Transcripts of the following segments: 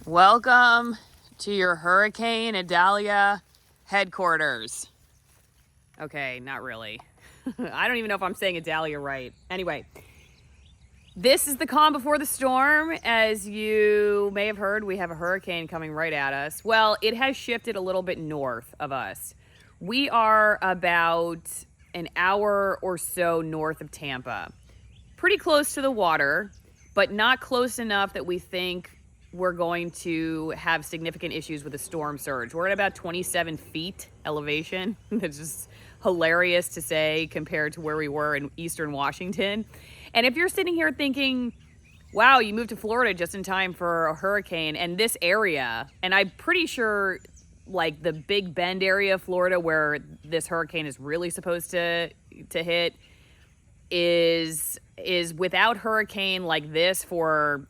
Welcome to your Hurricane Idalia headquarters. Okay, not really. I don't even know if I'm saying Idalia right. Anyway, this is the calm before the storm. As you may have heard, we have a hurricane coming right at us. Well, it has shifted a little bit north of us. We are about an hour or so north of Tampa. Pretty close to the water, but not close enough that we think we're going to have significant issues with a storm surge. We're at about 27 feet elevation. That's just hilarious to say compared to where we were in eastern Washington. And if you're sitting here thinking, wow, you moved to Florida just in time for a hurricane, and this area, and I'm pretty sure like the Big Bend area of Florida where this hurricane is really supposed to hit is without hurricane like this for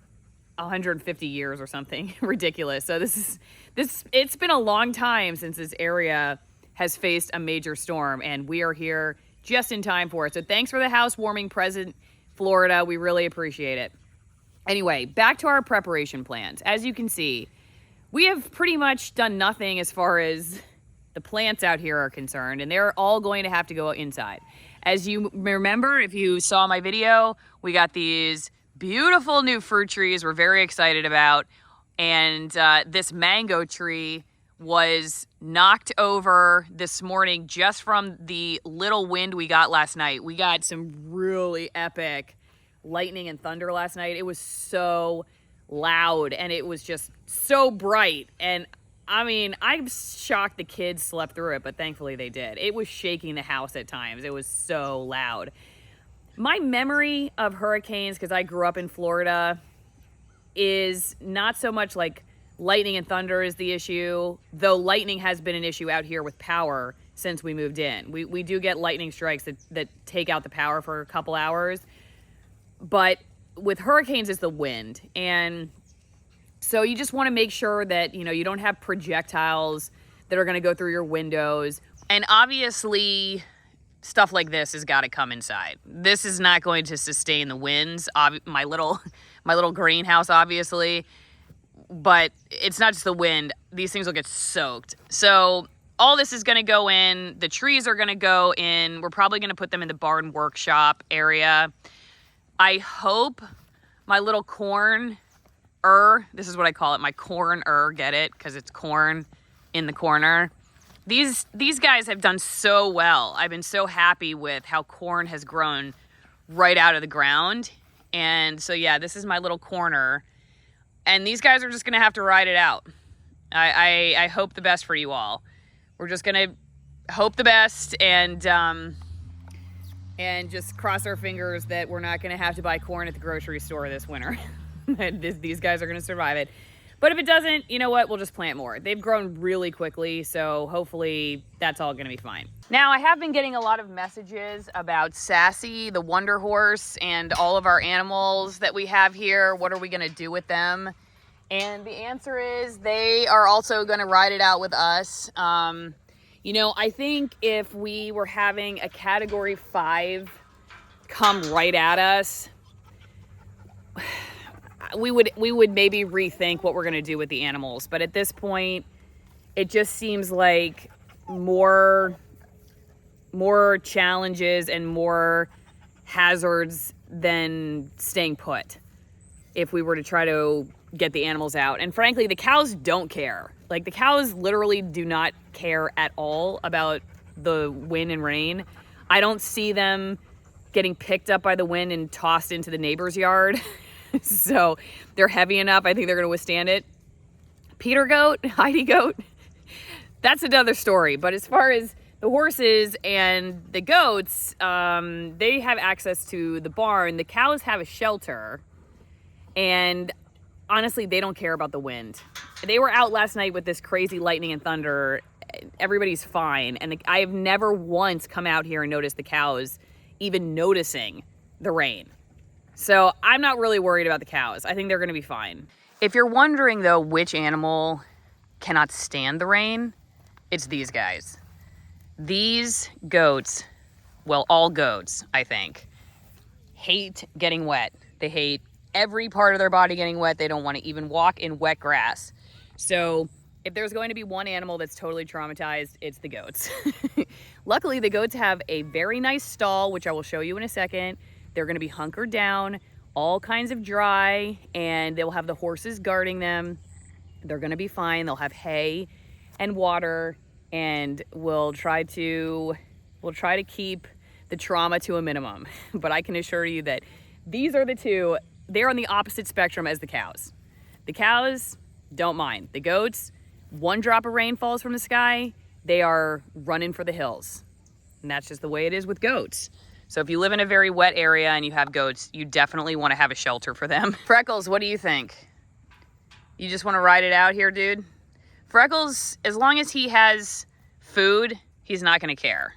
150 years or something ridiculous. So it's been a long time since this area has faced a major storm, and we are here just in time for it. So thanks for the housewarming present, Florida. We really appreciate it. Anyway, back to our preparation plans. As you can see, we have pretty much done nothing as far as the plants out here are concerned, and they're all going to have to go inside. As you remember, if you saw my video, we got these beautiful new fruit trees we're very excited about, and this mango tree was knocked over this morning just from the little wind we got last night. We got some really epic lightning and thunder last night. It was so loud and it was just so bright, and I mean, I'm shocked the kids slept through it, but thankfully they did. It was shaking the house at times. It was so loud. My memory of hurricanes, because I grew up in Florida, is not so much like lightning and thunder is the issue, though lightning has been an issue out here with power since we moved in. We do get lightning strikes that take out the power for a couple hours, but with hurricanes it's the wind. And so you just want to make sure that, you don't have projectiles that are going to go through your windows. And obviously stuff like this has got to come inside. This is not going to sustain the winds. My little greenhouse, obviously, but it's not just the wind. These things will get soaked. So all this is going to go in. The trees are going to go in. We're probably going to put them in the barn workshop area. I hope my little corn this is what I call it, my corn get it? Because it's corn in the corner. These guys have done so well. I've been so happy with how corn has grown right out of the ground. And so, yeah, this is my little corner. And these guys are just going to have to ride it out. I hope the best for you all. We're just going to hope the best and just cross our fingers that we're not going to have to buy corn at the grocery store this winter. These guys are going to survive it. But if it doesn't, you know what? We'll just plant more. They've grown really quickly, so hopefully that's all going to be fine. Now, I have been getting a lot of messages about Sassy, the Wonder Horse, and all of our animals that we have here. What are we going to do with them? And the answer is they are also going to ride it out with us. I think if we were having a Category 5 come right at us, we would maybe rethink what we're going to do with the animals. But at this point, it just seems like more challenges and more hazards than staying put if we were to try to get the animals out. And frankly, the cows don't care. Like, the cows literally do not care at all about the wind and rain. I don't see them getting picked up by the wind and tossed into the neighbor's yard. So they're heavy enough. I think they're going to withstand it. Peter goat, Heidi goat, that's another story. But as far as the horses and the goats, they have access to the barn. The cows have a shelter. And honestly, they don't care about the wind. They were out last night with this crazy lightning and thunder. Everybody's fine. And I have never once come out here and noticed the cows even noticing the rain. So I'm not really worried about the cows. I think they're going to be fine. If you're wondering, though, which animal cannot stand the rain, it's these guys. These goats, well, all goats, I think, hate getting wet. They hate every part of their body getting wet. They don't want to even walk in wet grass. So if there's going to be one animal that's totally traumatized, it's the goats. Luckily, the goats have a very nice stall, which I will show you in a second. They're going to be hunkered down, all kinds of dry, and they'll have the horses guarding them. They're going to be fine. They'll have hay and water, and we'll try to keep the trauma to a minimum. But I can assure you that these are the two. They're on the opposite spectrum as the cows. The cows don't mind. The goats, one drop of rain falls from the sky, they are running for the hills. And that's just the way it is with goats. So if you live in a very wet area and you have goats, you definitely want to have a shelter for them. Freckles, what do you think? You just want to ride it out here, dude? Freckles, as long as he has food, he's not going to care.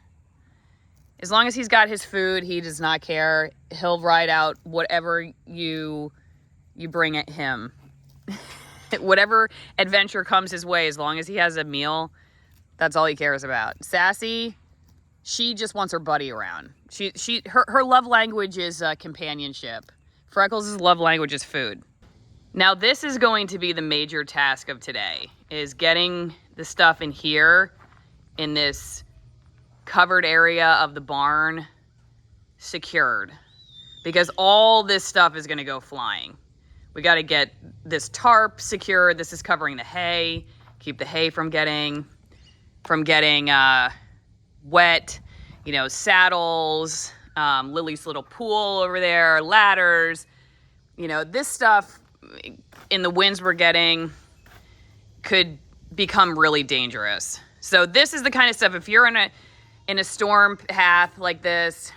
As long as he's got his food, he does not care. He'll ride out whatever you bring at him. Whatever adventure comes his way, as long as he has a meal, that's all he cares about. Sassy, she just wants her buddy around. Her love language is companionship. Freckles' love language is food. Now this is going to be the major task of today, is getting the stuff in here, in this covered area of the barn, secured. Because all this stuff is gonna go flying. We gotta get this tarp secured. This is covering the hay, keep the hay from getting wet. You know, saddles, Lily's little pool over there, ladders. You know, this stuff in the winds we're getting could become really dangerous. So this is the kind of stuff, if you're in a storm path like this,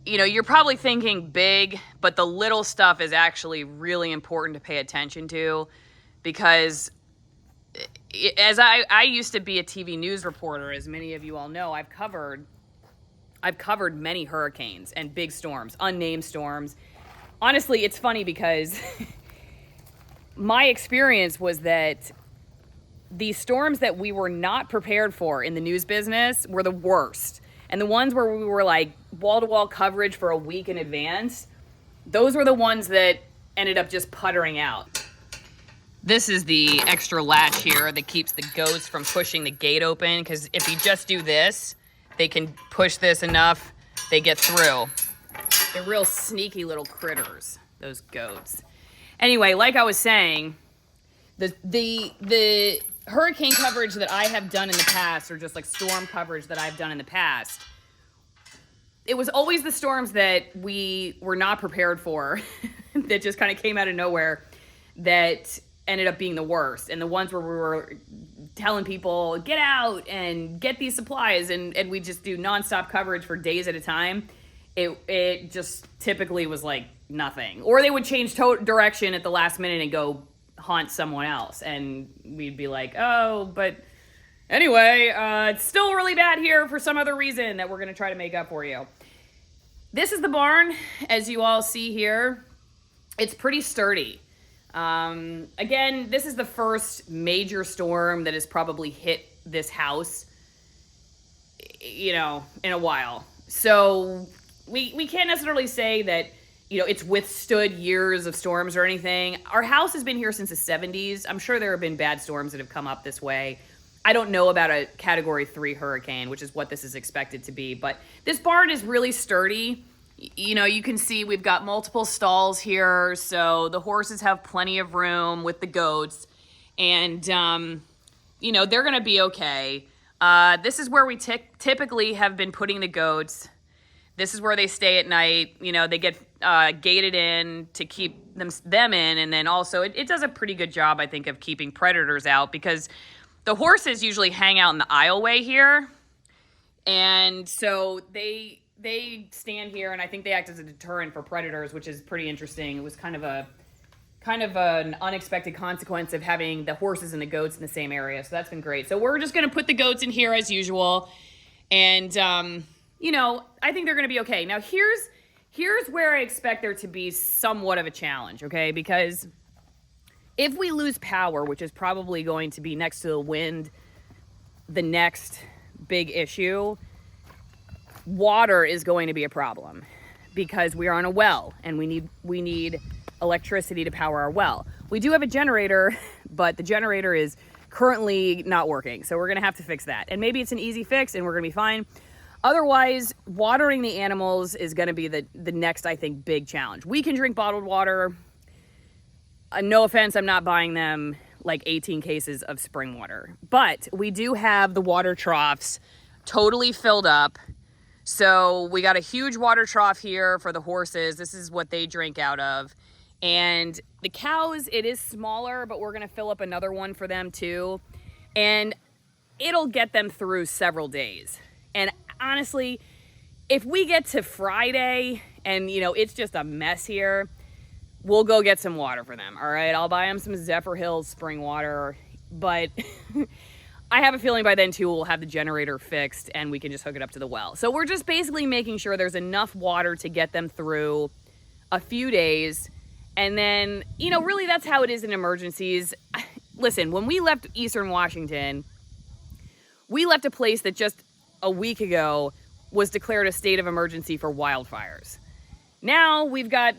you know, you're probably thinking big, but the little stuff is actually really important to pay attention to, because as I used to be a TV news reporter, as many of you all know, I've covered many hurricanes and big storms, unnamed storms. Honestly, it's funny because my experience was that the storms that we were not prepared for in the news business were the worst. And the ones where we were like wall-to-wall coverage for a week in advance, those were the ones that ended up just puttering out. This is the extra latch here that keeps the goats from pushing the gate open, because if you just do this, they can push this enough, they get through. They're real sneaky little critters, those goats. Anyway, like I was saying, the hurricane coverage that I have done in the past, or just like storm coverage that I've done in the past, it was always the storms that we were not prepared for that just kind of came out of nowhere that ended up being the worst. And the ones where we were telling people, get out and get these supplies, and we just do nonstop coverage for days at a time, it just typically was like nothing. Or they would change direction at the last minute and go haunt someone else, and we'd be like, oh, but anyway, it's still really bad here for some other reason that we're going to try to make up for you. This is the barn, as you all see here. It's pretty sturdy. Again, this is the first major storm that has probably hit this house, you know, in a while. So we can't necessarily say that, you know, it's withstood years of storms or anything. Our house has been here since the 70s. I'm sure there have been bad storms that have come up this way. I don't know about a Category 3 hurricane, which is what this is expected to be. But this barn is really sturdy. You know, you can see we've got multiple stalls here. So the horses have plenty of room with the goats. And, you know, they're going to be okay. This is where we typically have been putting the goats. This is where they stay at night. You know, they get gated in to keep them in. And then also it does a pretty good job, I think, of keeping predators out, because the horses usually hang out in the aisleway here. And so they stand here, and I think they act as a deterrent for predators, which is pretty interesting. It was kind of an unexpected consequence of having the horses and the goats in the same area. So that's been great. So we're just going to put the goats in here as usual. And, you know, I think they're going to be okay. Now, here's where I expect there to be somewhat of a challenge, okay? Because if we lose power, which is probably going to be next to the wind, the next big issue, water is going to be a problem. because we are on a well and we need electricity to power our well. We do have a generator, but the generator is currently not working. So we're going to have to fix that. And maybe it's an easy fix and we're going to be fine. Otherwise, watering the animals is going to be the next, I think, big challenge. We can drink bottled water. No offense, I'm not buying them like 18 cases of spring water. But we do have the water troughs totally filled up. So we got a huge water trough here for the horses. This is what they drink out of. And the cows, it is smaller, but we're going to fill up another one for them too. And it'll get them through several days. And honestly, if we get to Friday and, it's just a mess here, we'll go get some water for them. All right, I'll buy them some Zephyr Hills spring water. But I have a feeling by then too, we'll have the generator fixed and we can just hook it up to the well. So we're just basically making sure there's enough water to get them through a few days. And then, really that's how it is in emergencies. Listen, when we left Eastern Washington, we left a place that just a week ago was declared a state of emergency for wildfires. Now we've got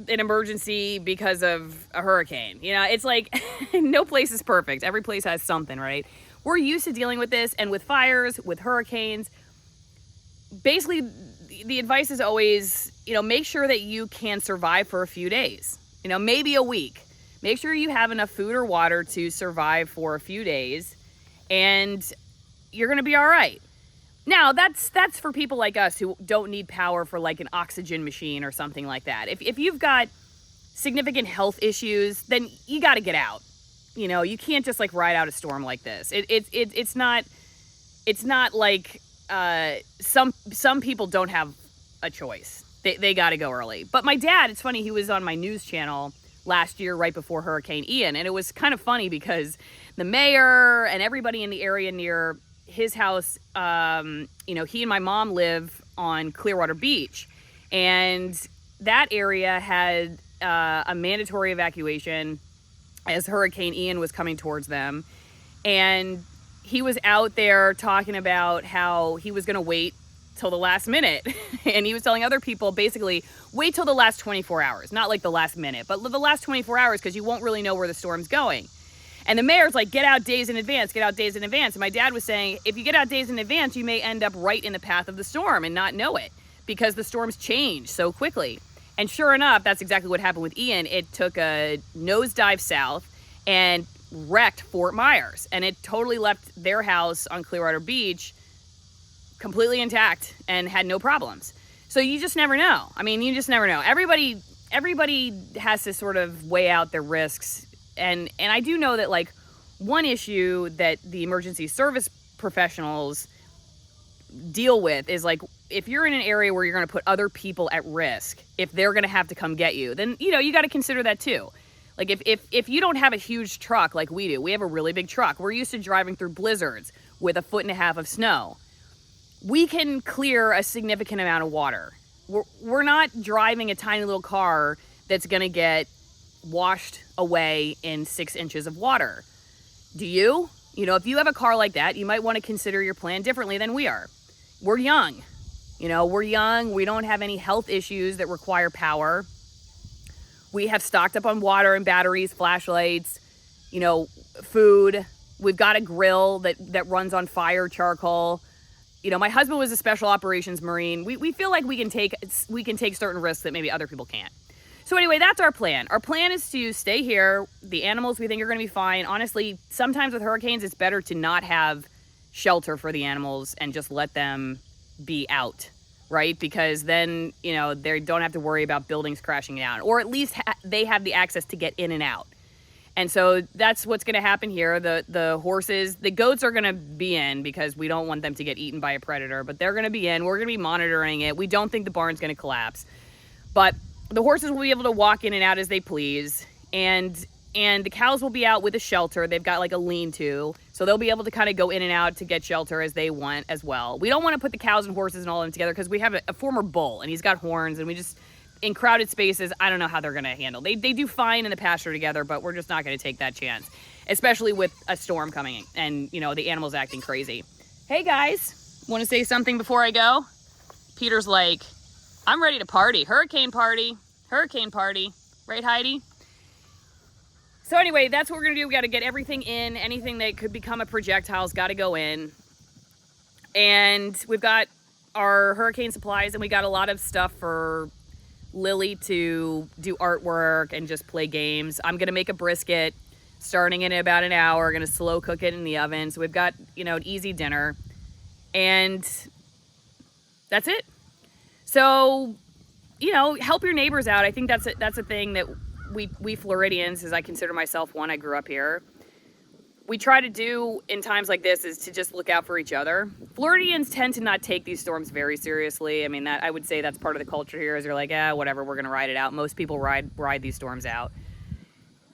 an emergency because of a hurricane. It's like no place is perfect. Every place has something, right? We're used to dealing with this, and with fires, with hurricanes. Basically, the advice is always, make sure that you can survive for a few days, maybe a week. Make sure you have enough food or water to survive for a few days, and you're going to be all right. Now, that's for people like us who don't need power for like an oxygen machine or something like that. If you've got significant health issues, then you got to get out. You can't just like ride out a storm like this. It's not like some people don't have a choice. They got to go early. But my dad, it's funny, he was on my news channel last year right before Hurricane Ian, and it was kind of funny because the mayor and everybody in the area near his house, he and my mom live on Clearwater Beach, and that area had a mandatory evacuation as Hurricane Ian was coming towards them. And he was out there talking about how he was going to wait till the last minute. And he was telling other people, basically, wait till the last 24 hours. Not like the last minute, but the last 24 hours, because you won't really know where the storm's going. And the mayor's like, get out days in advance, get out days in advance. And my dad was saying, if you get out days in advance, you may end up right in the path of the storm and not know it, because the storms change so quickly. And sure enough, that's exactly what happened with Ian. It took a nosedive south and wrecked Fort Myers. And it totally left their house on Clearwater Beach completely intact and had no problems. So you just never know. I mean, you just never know. Everybody has to sort of weigh out their risks. And I do know that, like, one issue that the emergency service professionals deal with is, like, if you're in an area where you're going to put other people at risk, if they're going to have to come get you, then, you got to consider that too. Like, if you don't have a huge truck like we do, we have a really big truck. We're used to driving through blizzards with 1.5 feet of snow. We can clear a significant amount of water. We're not driving a tiny little car that's going to get washed away in 6 inches of water. Do you? If you have a car like that, you might want to consider your plan differently than we are. We're young. We're young. We don't have any health issues that require power. We have stocked up on water and batteries, flashlights, food. We've got a grill that runs on fire charcoal. My husband was a special operations Marine. We feel like we can take certain risks that maybe other people can't. So anyway, that's our plan. Our plan is to stay here. The animals, we think, are going to be fine. Honestly, sometimes with hurricanes, it's better to not have shelter for the animals and just let them be out, right? Because then, they don't have to worry about buildings crashing down, or at least they have the access to get in and out. And so that's what's going to happen here. The horses, the goats are going to be in because we don't want them to get eaten by a predator, but they're going to be in. We're going to be monitoring it. We don't think the barn's going to collapse, but the horses will be able to walk in and out as they please. And the cows will be out with a shelter. They've got like a lean-to, so they'll be able to kind of go in and out to get shelter as they want as well. We don't want to put the cows and horses and all of them together because we have a former bull and he's got horns, and we just, in crowded spaces, I don't know how they're going to handle. They do fine in the pasture together, but we're just not going to take that chance, especially with a storm coming and, the animals acting crazy. Hey guys, want to say something before I go? Peter's like, I'm ready to party. Hurricane party. Hurricane party. Right, Heidi? So anyway, that's what we're going to do. We got to get everything in. Anything that could become a projectile's got to go in. And we've got our hurricane supplies, and we got a lot of stuff for Lily to do artwork and just play games. I'm going to make a brisket starting in about an hour. Going to slow cook it in the oven. So we've got, an easy dinner. And that's it. So, help your neighbors out. I think that's a thing that we Floridians, as I consider myself one, I grew up here, we try to do in times like this is to just look out for each other. Floridians tend to not take these storms very seriously. I mean, that I would say that's part of the culture here is they're like, whatever, we're going to ride it out. Most people ride these storms out.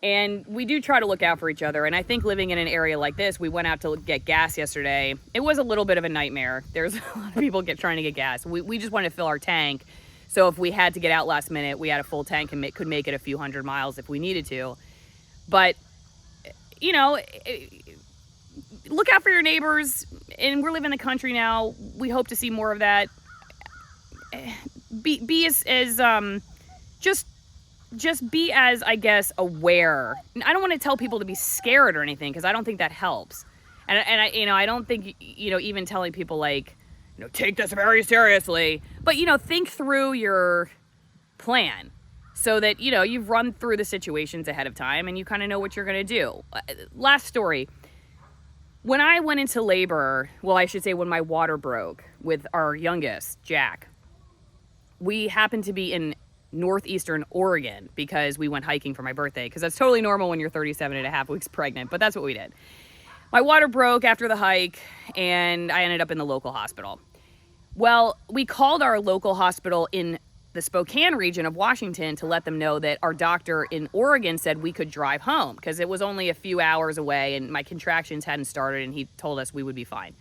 And we do try to look out for each other. And I think living in an area like this, we went out to get gas yesterday. It was a little bit of a nightmare. There's a lot of people trying to get gas. We just wanted to fill our tank. So if we had to get out last minute, we had a full tank and could make it a few hundred miles if we needed to. But, look out for your neighbors. And we're living in the country now. We hope to see more of that. Be as just be as, I guess, aware. I don't want to tell people to be scared or anything because I don't think that helps. And I don't think, even telling people like, take this very seriously. But, think through your plan so that, you've run through the situations ahead of time and you kind of know what you're going to do. Last story. When I went into labor, well, I should say when my water broke with our youngest, Jack, we happened to be in northeastern Oregon because we went hiking for my birthday, because that's totally normal when you're 37 and a half weeks pregnant, but that's what we did. My water broke after the hike and I ended up in the local hospital. Well, we called our local hospital in the Spokane region of Washington to let them know that our doctor in Oregon said we could drive home because it was only a few hours away and my contractions hadn't started and he told us we would be fine.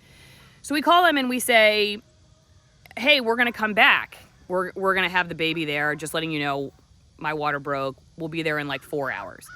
So we call them and we say, hey, we're going to come back. We're going to have the baby there, just letting you know my water broke. We'll be there in like 4 hours.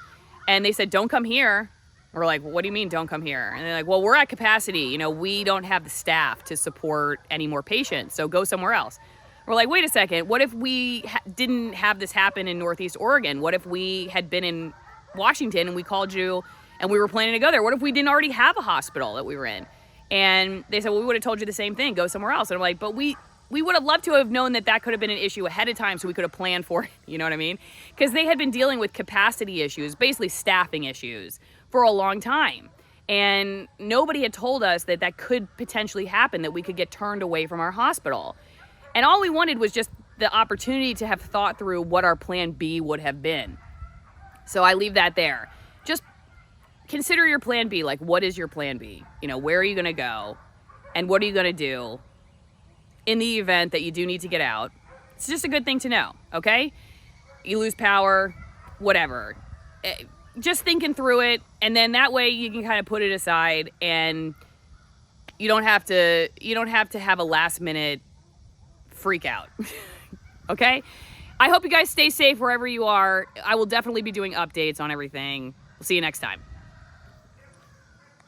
And they said, don't come here. We're like, what do you mean don't come here? And they're like, well, we're at capacity. We don't have the staff to support any more patients, so go somewhere else. We're like, wait a second. What if we didn't have this happen in Northeast Oregon? What if we had been in Washington and we called you and we were planning to go there? What if we didn't already have a hospital that we were in? And they said, well, we would have told you the same thing. Go somewhere else. And I'm like, but we would have loved to have known that could have been an issue ahead of time so we could have planned for it. You know what I mean? Because they had been dealing with capacity issues, basically staffing issues, for a long time. And nobody had told us that could potentially happen, that we could get turned away from our hospital. And all we wanted was just the opportunity to have thought through what our plan B would have been. So I leave that there. Just consider your plan B. Like, what is your plan B? Where are you going to go? And what are you going to do in the event that you do need to get out? It's just a good thing to know, okay? You lose power, whatever. Just thinking through it, and then that way you can kind of put it aside and you don't have to have a last minute freak out. Okay? I hope you guys stay safe wherever you are. I will definitely be doing updates on everything. We'll see you next time.